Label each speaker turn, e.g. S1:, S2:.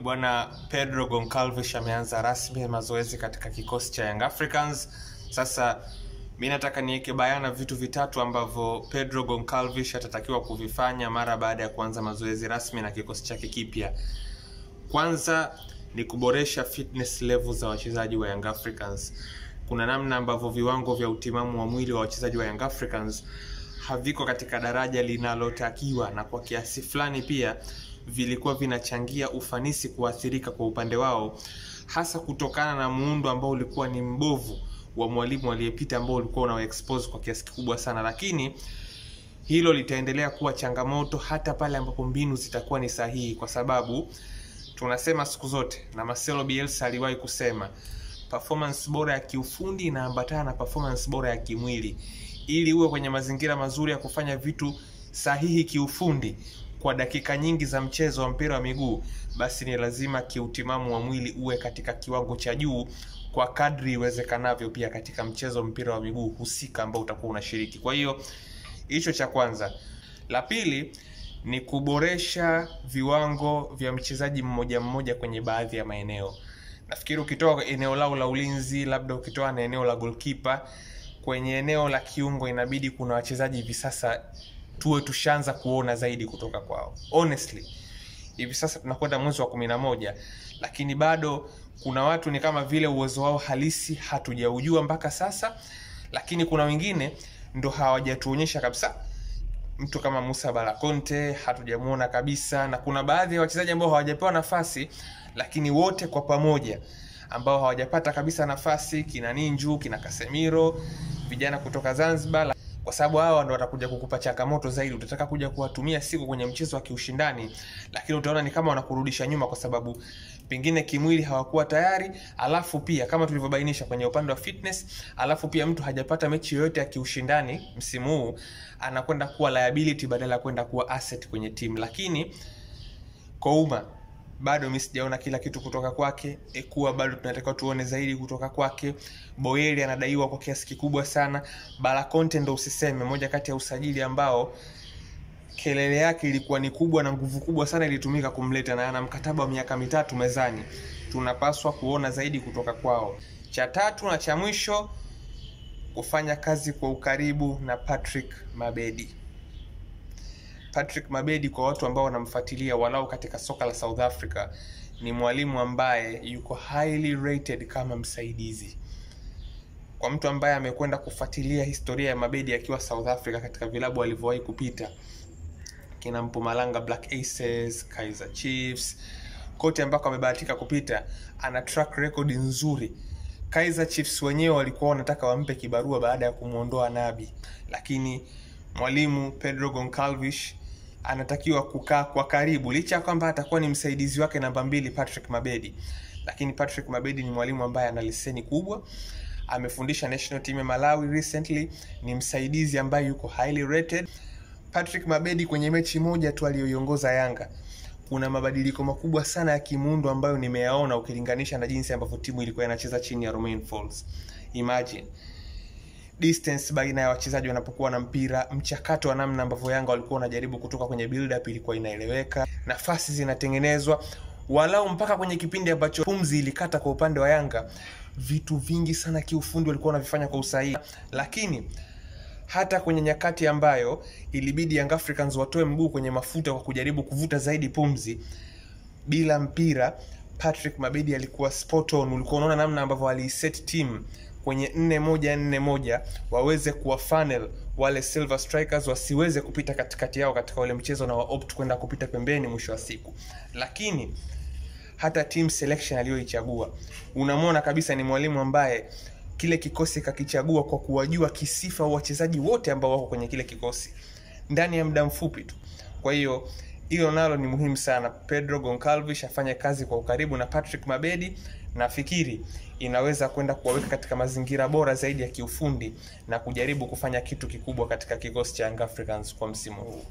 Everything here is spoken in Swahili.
S1: Bwana Pedro Goncalves ameanza rasmi mazoezi katika kikosi cha Young Africans. Sasa mimi nataka niweke bayana vitu vitatu ambavyo Pedro Goncalves atatakiwa kuvifanya mara baada ya kuanza mazoezi rasmi na kikosi chake kipya. Kwanza ni kuboresha fitness levels za wachezaji wa Young Africans. Kuna namna ambavyo viwango vya utimamu wa mwili wa wachezaji wa Young Africans haviko katika daraja linalotakiwa, na kwa kiasi fulani pia vilikuwa vinachangia ufanisi kuathirika kwa upande wao, hasa kutokana na muundo ambao ulikuwa ni mbovu wa mwalimu aliyepita ambao ulikuwa una expose kwa kiasi kikubwa sana. Lakini hilo litaendelea kuwa changamoto hata pale ambapo mbinu zitakuwa ni sahihi, kwa sababu tunasema siku zote, na Marcelo Bielsa aliwahi kusema, performance bora ya kiufundi inaambatana na performance bora ya kimwili. Ili uwe kwenye mazingira mazuri ya kufanya vitu sahihi kiufundi kwa dakika nyingi za mchezo wa mpira wa miguu, basi ni lazima kiutimamu wa mwili uwe katika kiwango cha juu kwa kadri iwezekanavyo pia katika mchezo mpira wa miguu husika ambao utakuwa unashiriki. Kwa hiyo hicho cha kwanza. La pili ni kuboresha viwango vya mchezaji mmoja mmoja kwenye baadhi ya maeneo. Nafikiri ukitoa eneo lao la ulinzi, labda ukitoa na eneo la goalkeeper, kwenye eneo la kiungo inabidi kuna wachezaji hivi sasa tuwe tushaanza kuona zaidi kutoka kwao. Honestly, hivi sasa tunakwenda mwezi wa 11, lakini bado kuna watu ni kama vile uwezo wao halisi hatujaujua mpaka sasa, lakini kuna wengine ndo hawajatuonyesha kabisa. Mtu kama Musa Balakonte hatujamuona kabisa, na kuna baadhi ya wachezaji ambao hawajapewa nafasi, lakini wote kwa pamoja ambao hawajapata kabisa nafasi, kina Ninju, kina Casemiro, vijana kutoka Zanzibar, kwa sababu hao ndio watakuja kukupa changamoto zaidi. Utataka kuja kuwatumia siku kwenye mchezo wa kiushindani, lakini utaona ni kama wanakurudisha nyuma kwa sababu pengine kimwili hawakuwa tayari, alafu pia kama tulivyobainisha kwenye upande wa fitness, alafu pia mtu hajapata mechi yoyote ya kiushindani msimu huu, anakwenda kuwa liability badala ya kwenda kuwa asset kwenye timu. Lakini Kouma bado mimi sijaona kila kitu kutoka kwake. Ekua bado tunataka tuone zaidi kutoka kwake. Boyeli anadaiwa kwa kiasi kikubwa sana. Balakonte ndo usiseme, moja kati ya usajili ambao kelele yake ilikuwa ni kubwa na nguvu kubwa sana ilitumika kumleta, na ana mkataba wa miaka 3 mezani. Tunapaswa kuona zaidi kutoka kwao. Cha tatu na cha mwisho, kufanya kazi kwa ukaribu na Patrick Mabedi. Patrick Mabedi, kwa watu ambao wanamfuatilia walau katika soka la South Africa, ni mwalimu ambaye yuko highly rated kama msaidizi. Kwa mtu ambaye amekwenda kufuatilia historia ya Mabedi akiwa South Africa katika vilabu alivyowahi kupita, kina Mpumalanga Black Aces, Kaizer Chiefs, kote ambako amebahatika kupita, ana track record nzuri. Kaizer Chiefs wenyewe walikuwa wanataka wampe kibarua baada ya kumuondoa Nabi, lakini mwalimu Pedro Goncalves anatakiwa kukaa kwa karibu, licha kwamba atakuwa ni msaidizi wake namba 2 Patrick Mabedi. Lakini Patrick Mabedi ni mwalimu ambaye ana leseni kubwa, amefundisha national team ya Malawi recently, ni msaidizi ambaye yuko highly rated. Patrick Mabedi kwenye mechi moja tu aliyoiongoza Yanga, kuna mabadiliko makubwa sana ya kimuundo ambayo nimeyaona ukilinganisha na jinsi ambavyo timu ilikuwa inacheza chini ya Romain Folz. Imagine distance baina ya wachezaji wanapokuwa na mpira, mchakato wa namna ambavyo Yanga walikuwa wanajaribu kutoka kwenye build up ilikuwa inaeleweka, nafasi zinatengenezwa, walau mpaka kwenye kipindi ambacho pumzi ilikata kwa upande wa Yanga, vitu vingi sana kiufundi walikuwa wanavifanya kwa usahihi. Lakini hata kwenye nyakati ambayo ilibidi Young Africans watoe mguu kwenye mafuta kwa kujaribu kuvuta zaidi pumzi bila mpira, Patrick Mabedi alikuwa spot on. Ulikuwa unaona namna ambavyo aliset team kwenye 4-1-4-1 waweze kuwa funnel wale Silver Strikers wasiweze kupita katikati yao katika ule mchezo, na waopt kwenda kupita pembeni mwisho wa siku. Lakini hata team selection aliyoichagua, unamwona kabisa ni mwalimu ambaye kile kikosi kakichagua kwa kuwajua kisifa wachezaji wote ambao wako kwenye kile kikosi ndani ya muda mfupi tu. Kwa hiyo hilo nalo ni muhimu sana. Pedro Goncalves afanye kazi kwa ukaribu na Patrick Mabedi, na fikiri inaweza kwenda kuwaweka katika mazingira bora zaidi ya kiufundi na kujaribu kufanya kitu kikubwa katika kikosi cha Young Africans kwa msimu huu.